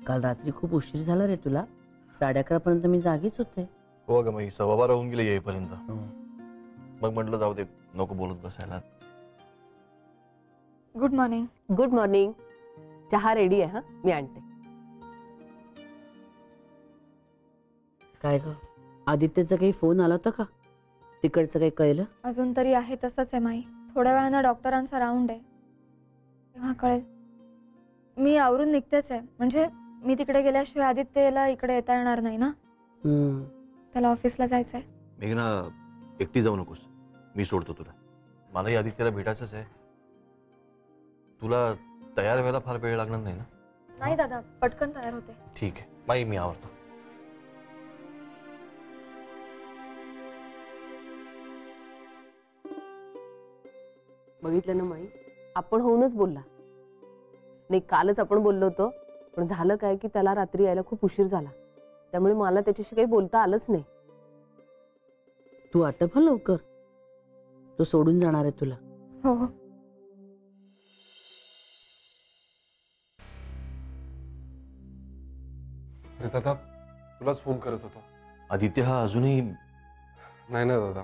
काल रात्री खूप उशीर झाला रे तुला. 11:30 पर्यंत मी जागीच होते. हो ग, मग 12:15 होऊन गेले येईपर्यंत. मग म्हटलं जाऊ दे, नको बोलत बसायला. Good morning. Good morning. चहा रेडी आहे. हा, मी आणते. काय ग, आदित्यचा काही फोन आला होता का? तिकडचं काही कळलं? अजून तरी आहे तसंच आहे माई. थोड्या वेळानं डॉक्टरांचा राऊंड आहे, तेव्हा कळेल. मी आवरून निघतेच आहे. म्हणजे मी तिकडे गेल्याशिवाय आदित्यला इकडे येता येणार नाही ना. त्याला ऑफिसला जायचं आहे. मेघना, एकटी जाऊ नकोस, मी सोडतो तुला. मलाही आदित्यला भेटायचंच आहे. तुला तयार व्हायला फार वेळ लागणार नाही ना? नाही दादा, पटकन तयार होते. ठीक आहे बाई, मी आवरतो. बघितलं ना माई, आपण होऊनच बोलला नाही. कालच आपण बोललो होतो, पण झालं काय की त्याला रात्री यायला खूप उशीर झाला. त्यामुळे मला त्याच्याशी काही बोलता आलंच नाही. तू आटप हा लवकर, तो सोडून जाणार आहे तुला. हो हो. दादा, तुलाच फोन करत होता. आदित्य हा अजूनही नाही ना दादा,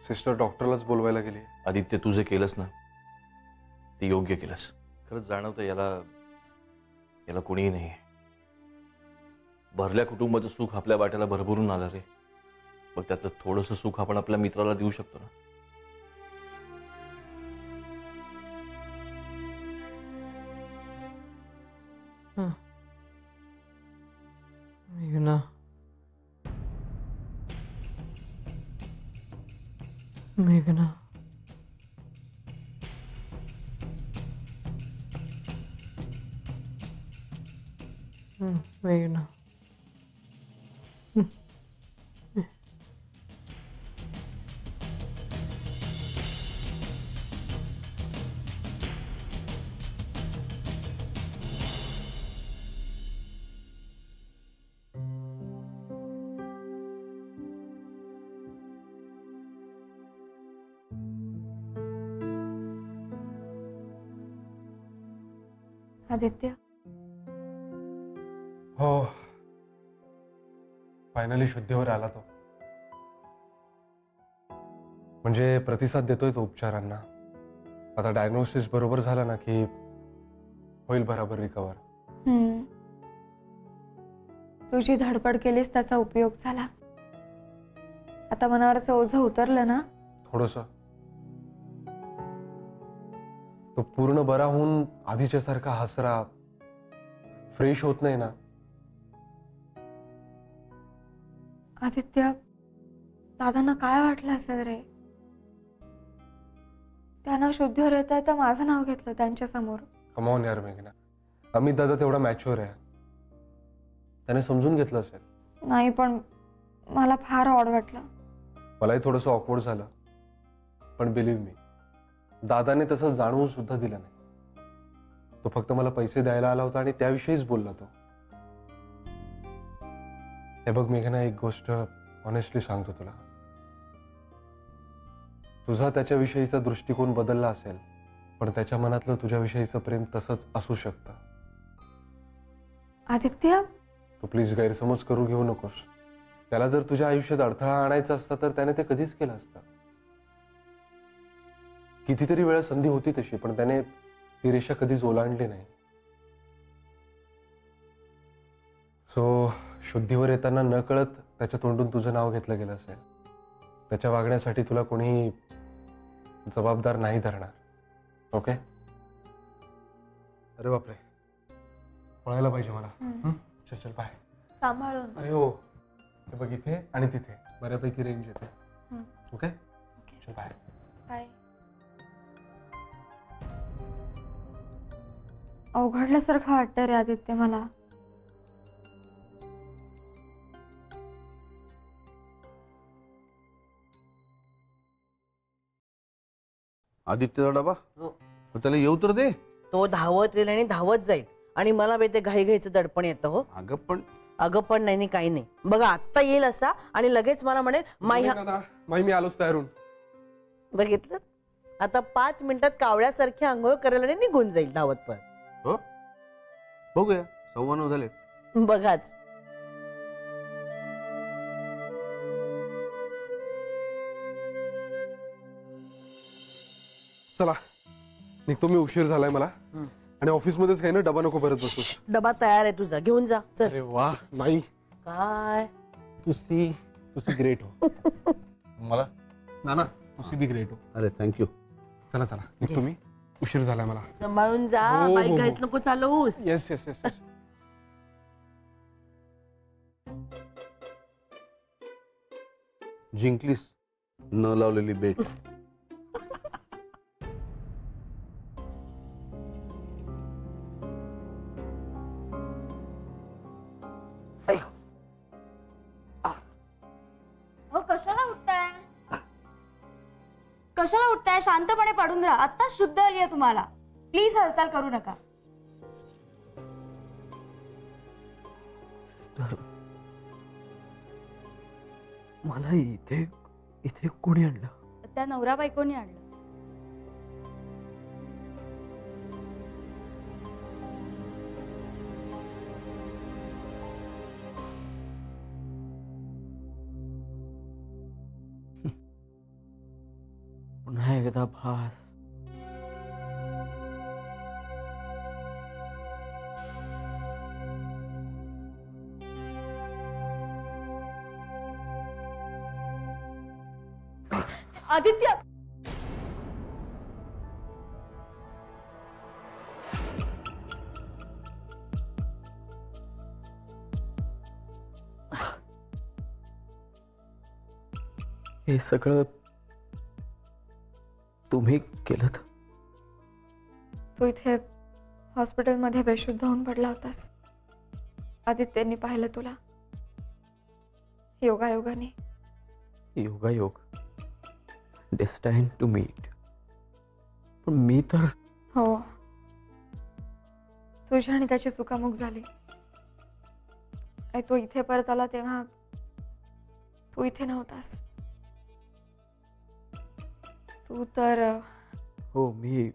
सिस्टर डॉक्टरलाच बोलवायला गेली. आदित्य, तू जे केलंस ना ते योग्य केलंस. खरंच जाणवतं याला कोणीही नाही. भरल्या कुटुंबाचं सुख आपल्या वाट्याला भरभरून आलं रे. मग त्यातलं थोडंसं सुख आपण आपल्या मित्राला देऊ शकतो ना. मेघना, मेघना, मेघना. आदित्य, हो, फायनली शुद्धीवर आला तो. म्हणजे प्रतिसाद देतोय तो उपचारांना. आता डायग्नोसिस बरोबर झाला ना की होईल बरोबर रिकवर. तुझी धडपड केलीस, त्याचा उपयोग झाला. आता मनावरचं ओझं उतरलं ना. थोडस. तो पूर्ण बरा होऊन आधीच्या सारखा हसरा फ्रेश होत नाही ना. आदित्य, दादांना काय वाटलं असेल रे? त्यांना शुद्धीवर येत आहे तर माझं नाव घेतलं त्यांच्या समोर. कमावून यार मेघना, अमित दादा तेवढा मॅच्युअर आहे, त्याने समजून घेतलं असेल. नाही, पण मला फार ऑड वाटलं. मलाही थोडंसं ऑकवर्ड झालं, पण बिलीव्ह मी, दादाने तसं जाणवून सुद्धा दिलं नाही. तो फक्त मला पैसे द्यायला आला होता आणि त्याविषयीच बोलला तो. हे बघ मेघना, एक गोष्ट ऑनेस्टली सांगतो तुला. तुझा त्याच्याविषयीचा दृष्टिकोन बदलला असेल, पण त्याच्या मनातलं तुझ्याविषयीचं प्रेम तसंच असू शकतं. आदित्य, तू प्लीज गैरसमज करू घेऊ नकोस. त्याला जर तुझ्या आयुष्यात अडथळा आणायचा असता तर त्याने ते कधीच केलं असतं. कितीतरी वेळा संधी होती तशी, पण त्याने ती रेषा कधीच ओलांडली नाही. सो शुद्धीवर येताना न कळत त्याच्या तोंडून तुझं नाव घेतलं गेलं असेल. त्याच्या वागण्यासाठी तुला कोणी जबाबदार नाही धरणार. ओके? अरे बापरे, पळायला पाहिजे मला. चल चल, बाय. सांभाळून. अरे हो, हे बघ, इथे आणि तिथे बऱ्यापैकी रेंज येते. ओके, चल बाय. बाय. अवघडल्यासारखं वाटतं रे आदित्य मला. आदित्यचा डबा त्याला येऊ तर दे. तो धावत येईल आणि धावत जाईल आणि मला ते घाई घाईचं दडपण येतं. हो, अगं पण नाही, काही नाही. बघा, आत्ता येईल असा आणि लगेच मला म्हणेल माई मी आलोच तयारून. बघितलं, आता 5 मिनिटात कावळ्यासारखी आंघोळ करायला आणि निघून जाईल धावत. पण हो, बघूया 9:15 झाले. बघाच. चला निघतो मी, उशीर झालाय मला. आणि ऑफिसमध्येच काही ना, डबा नको भरत बसू. डबा तयार आहे तुझा, घेऊन जा. चल. अरे वा, नाही काय तुसी ग्रेट हो. मला ना तुसी बी ग्रेट हो. अरे थँक्यू. चला चला निघतो मी, उशीर झालाय मला. सांभाळून जा. हो, हो, बाईक हो. घाईत नको चालवूस. Yes yes yes yes. जिंकलीस न लावलेली बेट. हो कशाला उठताय? कशाला उठताय? शांतपणे पडून राहा. आता शुद्ध आली आहे तुम्हाला. प्लीज हालचाल करू नका. मला इथे इथे कोणी आणलं? त्या नवरा बायकोनी आणलं. पुन्हा एकदा भास. आदित्य, हे सगळं तुम्ही केलं? तू इथे हॉस्पिटलमध्ये बेशुद्ध होऊन पडला होतास. आदित्यने पाहिलं तुला. योगायोगाने. योगायोग, डेस्टाईन टू मीट. पण मी तर हो, तुझी आणि त्याची चुकामुक झाली. आणि तो इथे परत आला तेव्हा तू इथे नव्हतास. तू तर हो, मी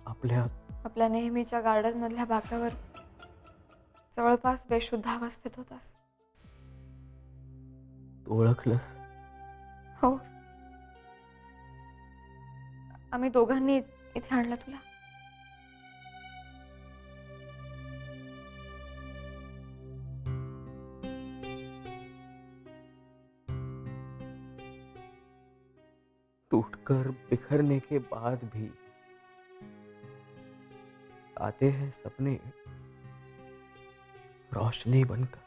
आपल्या आपल्या नेहमीच्या गार्डन मधल्या बाकावर जवळपास बेशुद्ध अवस्थेत होतास. ओळखलंस? हो, आम्ही दोघांनी इथे आणलं तुला. टूटकर बिखरने के बाद भी आते हैं सपने रोशनी बनकर.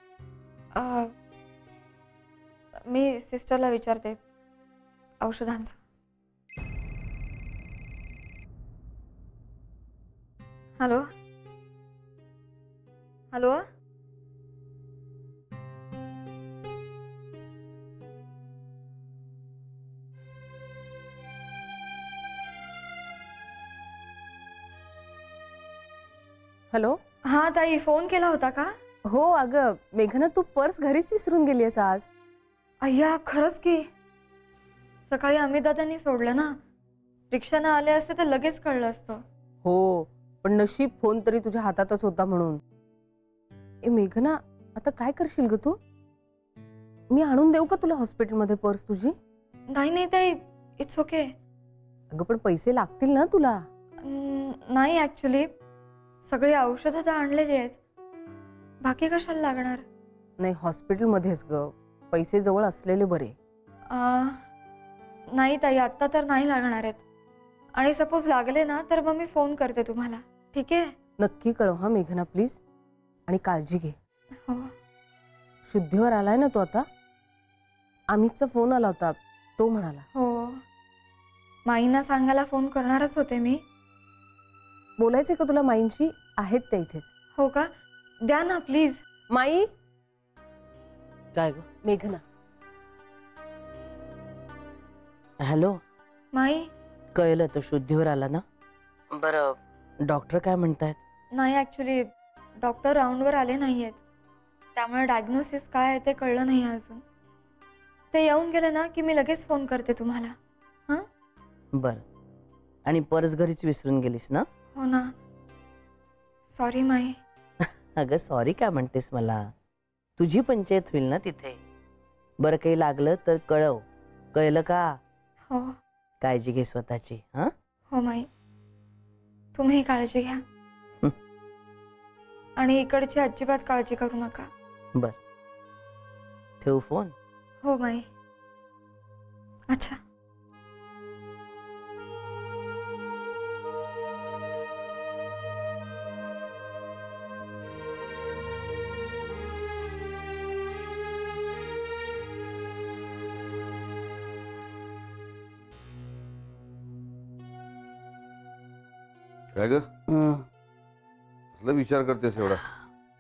मी सिस्टरला विचारते औषधांचं. Hello hello. हॅलो. हा ताई, फोन केला होता का? हो अगं मेघना, तू पर्स घरीच विसरून गेलीस आज. अय्या, खरंच की. सकाळी अमित दादांनी सोडलं ना. रिक्षानं आले असते तर लगेच कळलं असतं. हो, पण नशीब फोन तरी तुझ्या हातातच होता म्हणून. ए मेघना, आता काय करशील ग तू? मी आणून देऊ का तुला हॉस्पिटलमध्ये पर्स तुझी? नाही नाही ताई, इट्स ओके. अगं पण पैसे लागतील ना तुला? नाही, ऍक्च्युली सगळी औषधं तर आणलेली आहेत. बाकी कशाला लागणार? नाही, हॉस्पिटलमध्येच ग, पैसे जवळ असलेले बरे. नाही ताई, आत्ता तर नाही लागणार आहेत. आणि सपोज लागले ना तर मग मी फोन करते तुम्हाला. ठीक आहे? नक्की कळव हा मेघना प्लीज. आणि काळजी घे. हो. शुद्धीवर आलाय ना तो आता? अमितचा फोन आला होता, तो म्हणाला. हो, माईंना सांगायला फोन करणारच होते मी. बोलायचंय का तुला माईंशी? आहेत त्या इथेच. हो का? द्या ना प्लीज. माई. काय ग? मेघना. हॅलो. माई. कळलं, तो शुद्धीवर आला ना. बरं, डॉक्टर काय म्हणतायत? नाही, ऍक्च्युली डॉक्टर राऊंडवर आले नाही आहेत. त्यामुळे डायग्नोसिस काय आहे ते कळलं नाही अजून. ते येऊन गेले ना की मी लगेच फोन करते तुम्हाला. हां. बरं. आणि पर्स घरीच विसरून गेलीस ना? हो ना. Sorry my. अगं सॉरी काय म्हणतेस मला? तुझी पंचायत होईल ना तिथे. बरं काही लागलं तर कळव, कळलं का? हो काळजी घे स्वतःची. हा हो माई, तुम्ही काळजी घ्या. हं. आणि इकडची अजिबात काळजी करू नका. बर, ठेवू फोन. हो माई. अच्छा. काय ग कसला विचार करतेस एवढा?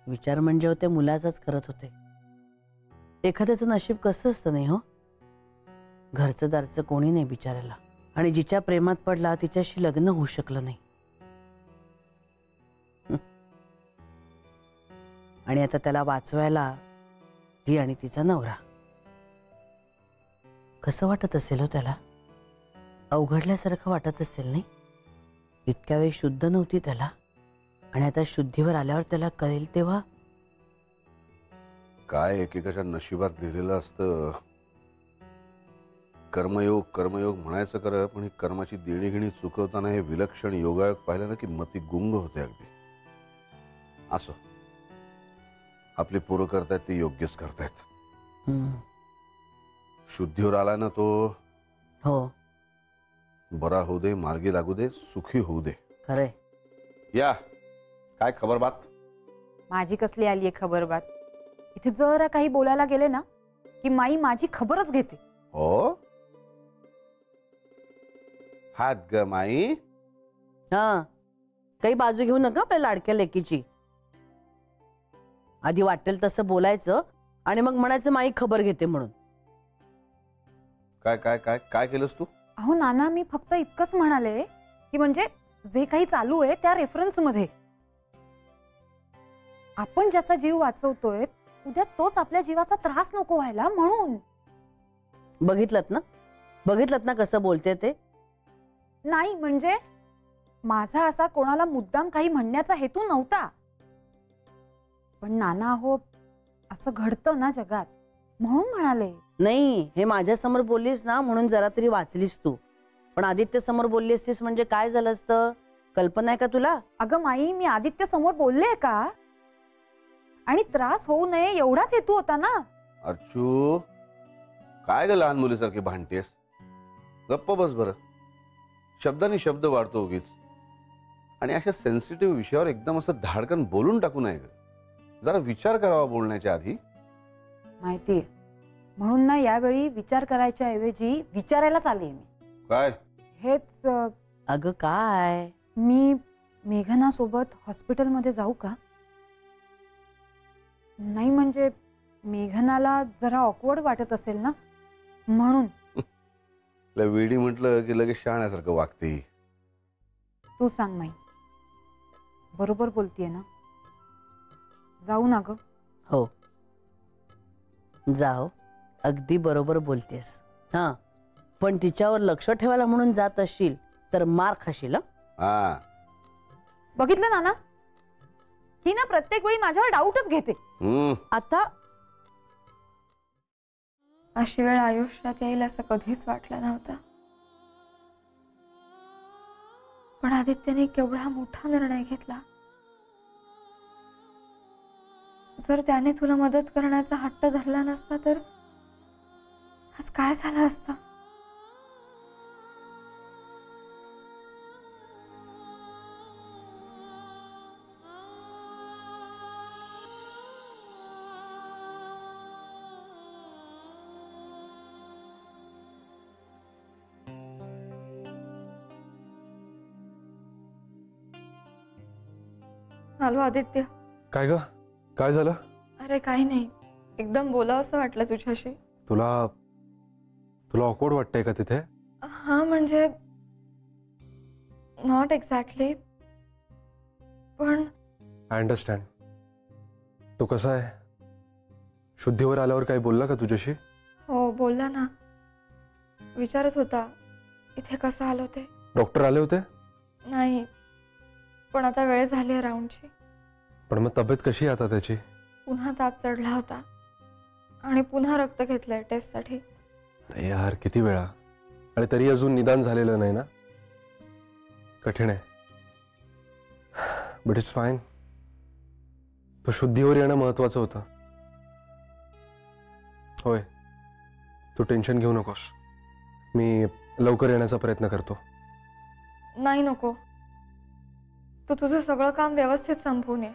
विचार म्हणजे होते मुलाचाच करत होते. एखाद्याचं नशीब कसं असतं नाही हो. घरचं दारचं कोणी नाही बिचारायला, आणि जिच्या प्रेमात पडला तिच्याशी लग्न होऊ शकलं नाही. आणि आता त्याला वाचवायला ती आणि तिचा नवरा. कसं वाटत असेल हो त्याला? अवघडल्यासारखं वाटत असेल नाही? इतक्या वेळी शुद्ध नव्हती त्याला, आणि आता शुद्धीवर आल्यावर त्याला कळेल तेव्हा. काय एकेकाच्या नशिबात लिहिलेलं असतं. कर्मयोग कर्मयोग म्हणायचं खरं, पण ही कर्माची देणीघेणी चुकवताना हे विलक्षण योगायोग पाहिलं ना की मती गुंग होते अगदी. असं आपली पोरं करतायत ते योग्यच करतायत. शुद्धीवर आला ना तो. हो बरा होऊ दे, मार्गी लागू दे, सुखी होऊ दे. खरंय. या काय खबर बात? माझी कसली आलीये खबर बात? इथे जरा काही बोलायला गेले ना की माई माझी खबरच घेते. हो हात ग माई. हा, काही बाजू घेऊ नका आपल्या लाडक्या लेकीची. आधी वाटेल तसं बोलायचं आणि मग म्हणायचं माई खबर घेते म्हणून. काय काय काय काय केलंस तू? अहो नाना, मी फक्त इतकंच म्हणाले की म्हणजे जे काही चालू आहे त्या रेफरन्स मध्ये आपण ज्याचा जीव वाचवतोय उद्या तोच आपल्या जीवाचा त्रास नको व्हायला म्हणून. बघितलत ना कसं बोलते ते? नाही म्हणजे माझा असा कोणाला मुद्दाम काही म्हणण्याचा हेतू नव्हता, पण नाना हो असं घडतं ना जगात म्हणून म्हणाले. नाही, हे माझ्या समोर बोललीस ना म्हणून जरा तरी वाचलीस तू, पण आदित्य समोर बोलली असतीस म्हणजे काय झालं असतं? कल्पना आहे का तुला? अगं माई, मी आदित्य समोर बोलले का? आणि त्रास होऊ नये एवढाच हेतू होता ना. अर्चू काय ग लहान मुलीसारखी भांडतेस? गप्प बस बरं. शब्दांनी शब्द वाढतो उगीच, आणि अशा सेन्सिटिव्ह विषयावर एकदम असं धाडकन बोलून टाकू नये ग. जरा विचार करावा बोलण्याच्या आधी. माहितीये, म्हणून ना यावेळी विचार करायच्या ऐवजी विचारायलाच आले मी. काय? हेच अगं काय? मी मेघना सोबत हॉस्पिटलमध्ये जाऊ का? नाही म्हणजे मेघनाला जरा ऑकवर्ड वाटत असेल ना म्हणून. वेडी म्हटलं की लगेच शहाण्यासारखं वागते. तू सांग माई, बरोबर बोलतीये ना? जाऊ ना ग? हो जाओ, अगदी बरोबर बोलतेस. हा, पण तिच्यावर लक्ष ठेवायला म्हणून जात असशील तर मार खाशील. हा बघितलं नाना, ही ना प्रत्येक वेळी माझ्यावर डाऊटच घेते. आता अशी वेळ आयुष्यात येईल असं कधीच वाटलं नव्हतं, पण आदित्यने केवढा मोठा निर्णय घेतला. जर त्याने तुला मदत करण्याचा हट्ट धरला नसता तर आज काय झालं असतं? हॅलो आदित्य. काय ग, काय झालं? अरे काही नाही, एकदम बोलावं असं वाटलं तुझ्याशी. तुला ऑकवर्ड वाटतंय का तिथे? हा म्हणजे नॉट एक्झॅक्टली, पण आय अंडरस्टँड. तो कसा आहे? शुद्धीवर आल्यावर काही बोलला का तुझ्याशी? हो बोलला ना, विचारत होता इथे कसं आलो ते. डॉक्टर आले होते? नाही, पण आता वेळ झाली आहे राऊंडची. पण मग तब्येत कशी आहे आता त्याची? पुन्हा ताप चढला होता आणि पुन्हा रक्त घेतलंय टेस्टसाठी. अरे यार, किती वेळा, आणि तरी अजून निदान झालेलं नाही ना. कठीण आहे. But it's fine. तो शुद्धीवर येणं महत्वाचं होतं. होय, तू टेन्शन घेऊ नकोस. मी लवकर येण्याचा प्रयत्न करतो. नाही नको, तू तुझं सगळं काम व्यवस्थित संपवून ये.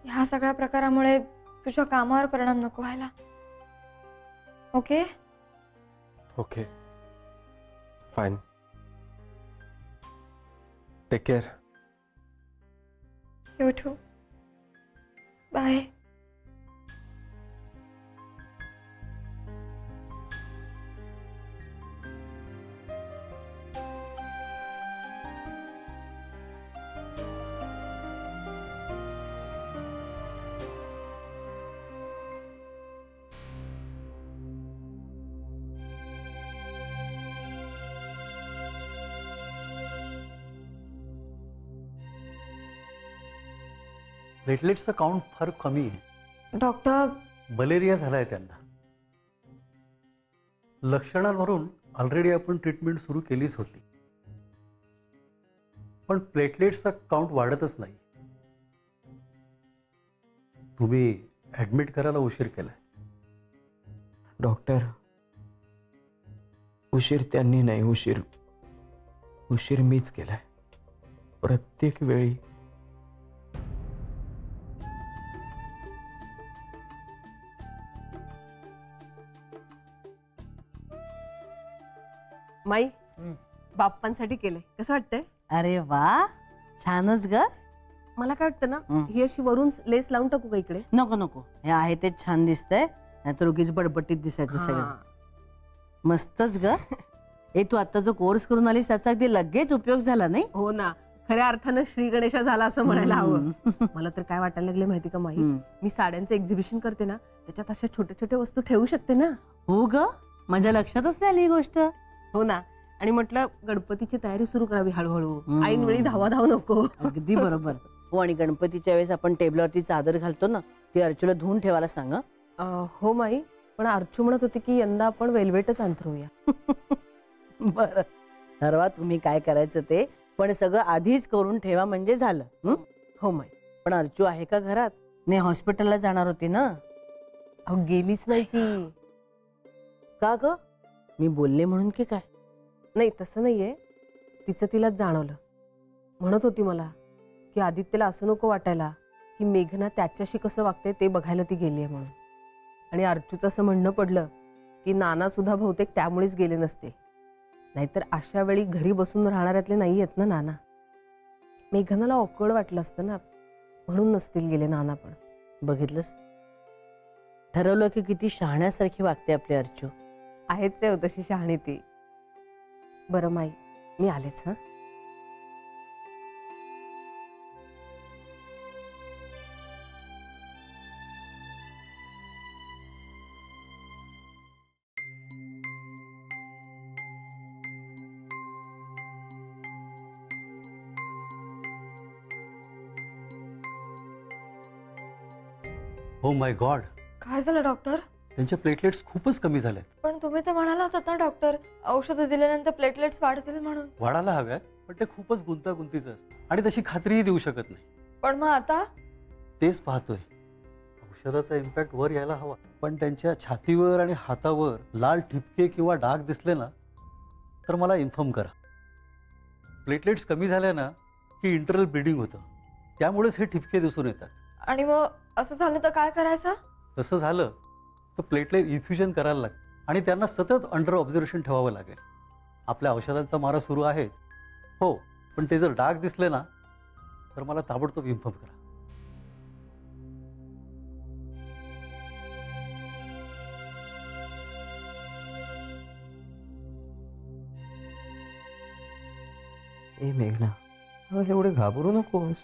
ह्या सगळ्या प्रकारामुळे तुझ्या कामावर परिणाम नको व्हायला. Okay? Okay, fine. Take care. You too. Bye. प्लेटलेट्सचं काउंट फार कमी आहे. डॉक्टर, मलेरिया झालाय त्यांना. लक्षणांवरून ऑलरेडी आपण ट्रीटमेंट सुरू केलीच होती, पण प्लेटलेट्सचा काउंट वाढतच नाही. तुम्ही ऍडमिट करायला उशीर केलाय. डॉक्टर, उशीर त्यांनी नाही, उशीर मीच केलाय. प्रत्येक वेळी माई, बाप्पांसाठी केलंय. कसं वाटतंय? अरे वा, छानच ग. मला काय वाटतं ना, हं. ही अशी वरून लेस लावून टाकू का इकडे? नको नको, हे आहे ते छान दिसतंय, नाहीतर उगीच बडबटीत दिसायचं सगळं. हा. मस्तच ग. ए, तू आता जो कोर्स करून आलीस त्याचा अगदी लगेच उपयोग झाला नाही? हो ना, खऱ्या अर्थानं श्री गणेशा झाला असं म्हणायला हवं. हम्म. मला तर काय वाटायला लागले माहिती का माई, हम्म. मी साड्यांचं एक्झिबिशन करते ना, त्याच्यात अशा छोट्या छोट्या वस्तू ठेवू शकते ना. हो ग, माझ्या लक्षातच नाही आली ही गोष्ट. हो ना, आणि म्हटलं गणपतीची तयारी सुरू करावी हळूहळू. हम्म. ऐन वेळी धावा नको. अगदी बरोबर. हो, आणि गणपतीच्या वेळेस आपण टेबलवरती चादर घालतो ना, ती अर्चूला धुवून ठेवायला सांग. हो माई, पण अर्चू म्हणत होती की यंदा आपण वेल्वेटच अंथरूया. बर, ठरवा तुम्ही काय करायचं ते, पण सगळं आधीच करून ठेवा म्हणजे झालं. हो माई. पण अर्चू आहे का घरात? नाही, हॉस्पिटलला जाणार होती ना. अहो, गेलीच नाही ती. का ग? मी बोलले म्हणून की काय? नाही, तसं नाहीये, तिचं तिलाच जाणवलं. म्हणत होती मला की आदित्यला असं नको वाटायला की मेघना त्याच्याशी कसं वागते ते बघायला ती गेलीये म्हणून. आणि अर्चूचं असं म्हणणं पडलं की नाना सुद्धा बहुतेक त्यामुळेच गेले नसते, नाहीतर अशा वेळी घरी बसून राहणाऱ्यातले नाही आहेत ना नाना. मेघनाला ऑकवर्ड वाटलं असतं ना, म्हणून नसतील गेले नाना. पण बघितलंस, ठरवलं की किती शहाण्यासारखी वागते आपली अर्चू. आहेच आहे हो तशी शहाणी ती. बरं माई, मी आलेच. हा, हो माय गॉड, काय झालं डॉक्टर? त्यांचे प्लेटलेट्स खूपच कमी झालेत. पण तुम्ही तर म्हणाला होतात ना डॉक्टर, औषधं दिल्यानंतर प्लेटलेट्स वाढतील म्हणून. वाढायला हव्यात, पण ते खूपच गुंतागुंतीचं असतं आणि तशी खात्रीही देऊ शकत नाही. पण मग आता? तेच पाहतोय. औषधाचा इम्पॅक्ट वर यायला हवा, पण त्यांच्या छातीवर आणि हातावर लाल ठिपके किंवा डाग दिसले ना तर मला इन्फॉर्म करा. प्लेटलेट्स कमी झाल्या ना की इंटरनल ब्लिडिंग होतं, त्यामुळेच हे ठिपके दिसून येतात. आणि मग असं झालं तर काय करायचं? तसं झालं तर प्लेटलेट इन्फ्युजन करायला लागेल आणि त्यांना सतत अंडर ऑब्झर्वेशन ठेवावं लागेल. आपल्या औषधांचा मारा सुरू आहेच हो, पण ते जर डाग दिसले ना तर मला ताबडतोब इन्फॉर्म करा. ए मेघना, अगं एवढे घाबरू नकोस.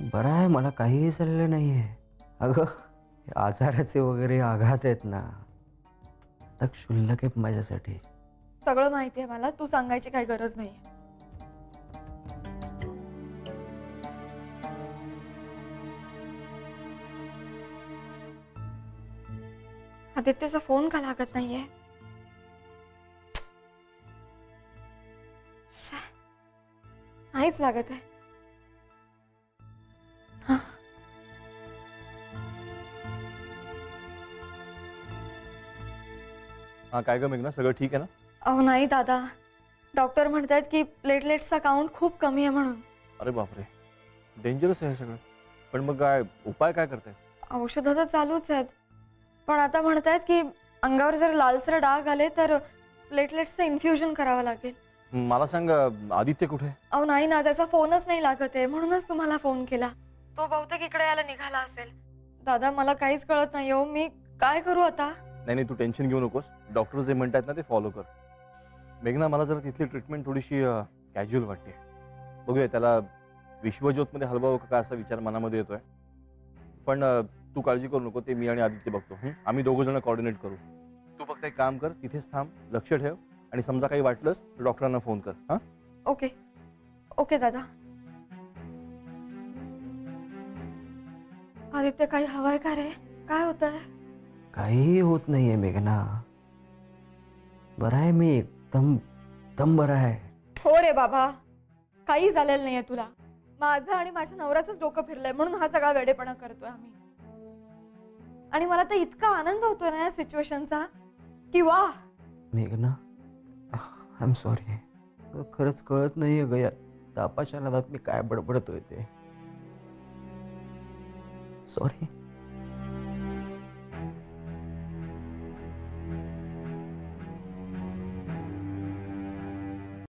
बरं आहे, मला काहीही झालेलं नाहीये. अगं हे आजाराचे वगैरे आघात आहेत ना, आता क्षुल्लक आहे माझ्यासाठी. सगळं माहिती आहे मला, तू सांगायची काही गरज नाही. आदित्यचा फोन का लागत नाहीये? श्या, नाहीच लागत आहे. हा. हा काय ग मेघना, सगळं ठीक आहे ना? अहो नाही दादा, डॉक्टर म्हणतात की प्लेटलेट्सचा काउंट खूप कमी आहे म्हणून. अरे बापरे, डेंजरस आहे हे सगळं. पण मग काय उपाय काय करताय? औषधं तर चालूच आहेत, पण आता म्हणतायत की अंगावर जर लालसर डाग आले तर प्लेटलेट्सचं इन्फ्युजन करावं लागेल. मला सांग, आदित्य कुठे? अहो नाही ना, त्याचा फोनच नाही लागत आहे, म्हणूनच तुम्हाला फोन केला. तो बहुतेक इकडे यायला निघाला असेल. दादा मला काहीच कळत नाही हो, मी काय करू आता? नाही नाही, तू टेन्शन घेऊ नकोस. डॉक्टर जे म्हणतात ना ते फॉलो कर. मेघना, मला जरा तिथली ट्रीटमेंट थोडीशी कॅज्युअल वाटते. बघूया, त्याला विश्वज्योतमध्ये हलवावं का असा विचार मनामध्ये येतोय. पण तू काळजी करू नको, ते मी आणि आदित्य बघतो. आम्ही दोघं जण कोऑर्डिनेट करू. तू फक्त एक काम कर, तिथेच थांब, लक्ष ठेव, आणि समजा काही वाटलंच तर डॉक्टरांना फोन कर. हां ओके ओके दादा. आदित्य, काही हवंय का रे? काय होत आहे? काही होत नाहीये मेघना, बरं आहे मी, एकदम बरं आहे. हो रे बाबा, काही झालेलं नाहीये तुला. माझं आणि माझ्या नवऱ्याचंच डोकं फिरलंय म्हणून हा सगळा वेडेपणा करतोय आम्ही. आणि मला तर इतका आनंद होतोय ना या सिच्युएशनचा की वा. मेघना, आय एम सॉरी. खरंच कळत नाहीये ग या तापाच्या नादात मी काय बडबडतोय ते. सॉरी.